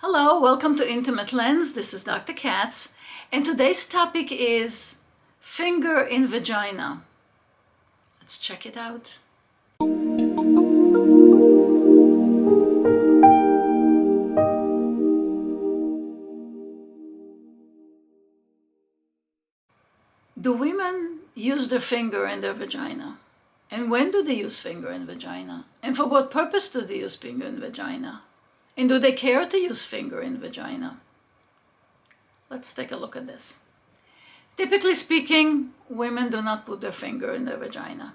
Hello, welcome to Intimate Lens. This is Dr. Katz, and today's topic is finger in vagina. Let's check it out. Do women use their finger in their vagina? And when do they use finger in vagina? And for what purpose do they use finger in vagina? And do they care to use finger in vagina? Let's take a look at this. Typically speaking, women do not put their finger in their vagina.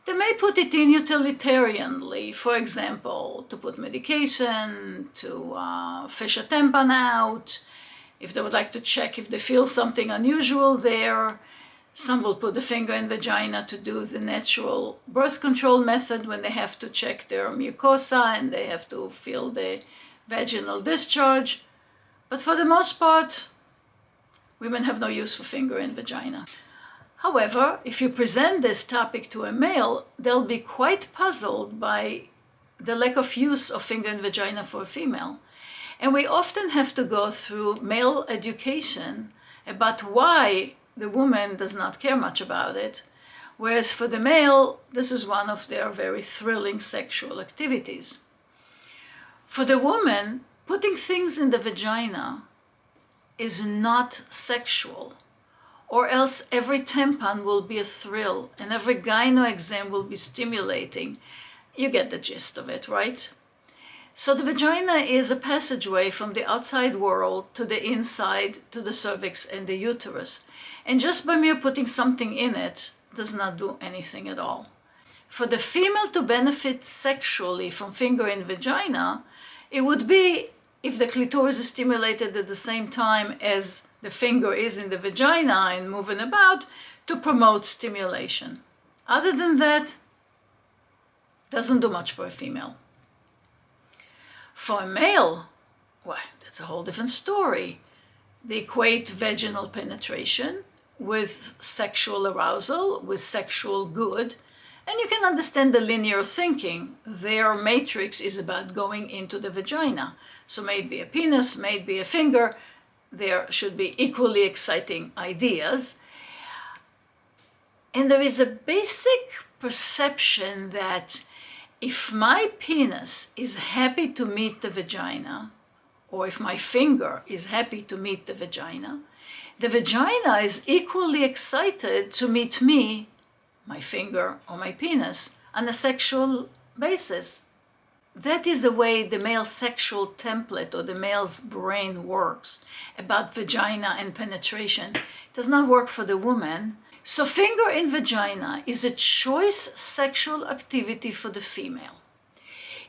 They may put it in utilitarianly, for example, to put medication, to fish a tampon out, if they would like to check if they feel something unusual there. Some will put the finger in vagina to do the natural birth control method when they have to check their mucosa and they have to feel the vaginal discharge. But for the most part, women have no use for finger in vagina. However, if you present this topic to a male, they'll be quite puzzled by the lack of use of finger in vagina for a female. And we often have to go through male education about why the woman does not care much about it, whereas for the male, this is one of their very thrilling sexual activities. For the woman, putting things in the vagina is not sexual, or else every tampon will be a thrill and every gyno exam will be stimulating. You get the gist of it, right? So the vagina is a passageway from the outside world to the inside, to the cervix and the uterus. And just by mere putting something in it does not do anything at all. For the female to benefit sexually from finger in vagina, it would be if the clitoris is stimulated at the same time as the finger is in the vagina and moving about to promote stimulation. Other than that, doesn't do much for a female. For a male, well, that's a whole different story. They equate vaginal penetration with sexual arousal, with sexual good, and you can understand the linear thinking. Their matrix is about going into the vagina. So maybe a penis, maybe a finger, there should be equally exciting ideas. And there is a basic perception that if my penis is happy to meet the vagina, or if my finger is happy to meet the vagina is equally excited to meet me, my finger or my penis, on a sexual basis. That is the way the male sexual template or the male's brain works about vagina and penetration. It does not work for the woman. So finger in vagina is a choice sexual activity for the female.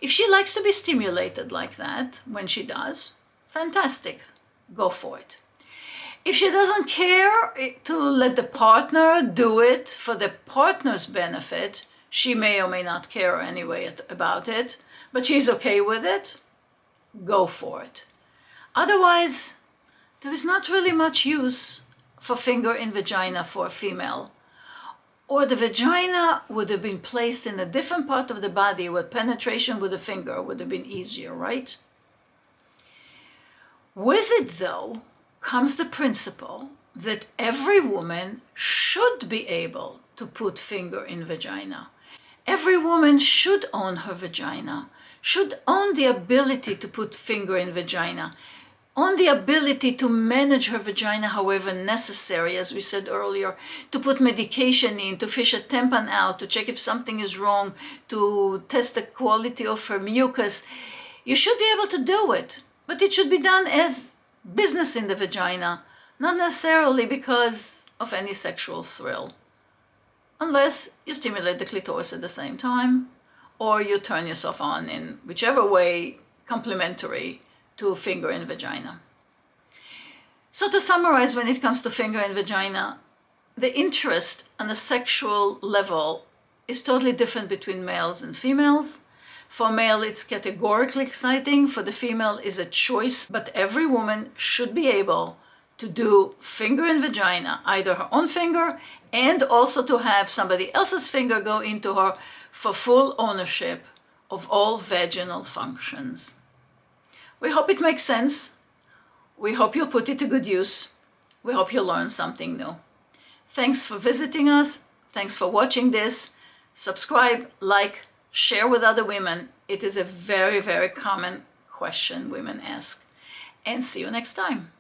If she likes to be stimulated like that when she does, fantastic, go for it. If she doesn't care to let the partner do it for the partner's benefit, she may or may not care anyway about it, but she's okay with it, go for it. Otherwise, there is not really much use for finger in vagina for a female. Or the vagina would have been placed in a different part of the body where penetration with a finger would have been easier, right? With it, though, comes the principle that every woman should be able to put finger in vagina. Every woman should own her vagina, should own the ability to put finger in vagina, own the ability to manage her vagina however necessary, as we said earlier, to put medication in, to fish a tampon out, to check if something is wrong, to test the quality of her mucus. You should be able to do it, but it should be done as business in the vagina, not necessarily because of any sexual thrill. Unless you stimulate the clitoris at the same time, or you turn yourself on in whichever way complementary to finger in vagina. So to summarize, when it comes to finger in vagina, the interest on the sexual level is totally different between males and females. For male, it's categorically exciting. For the female, is a choice. But every woman should be able to do finger in vagina, either her own finger and also to have somebody else's finger go into her for full ownership of all vaginal functions. We hope it makes sense. We hope you'll put it to good use. We hope you'll learn something new. Thanks for visiting us. Thanks for watching this. Subscribe, like, share with other women. It is a very, very common question women ask. And see you next time.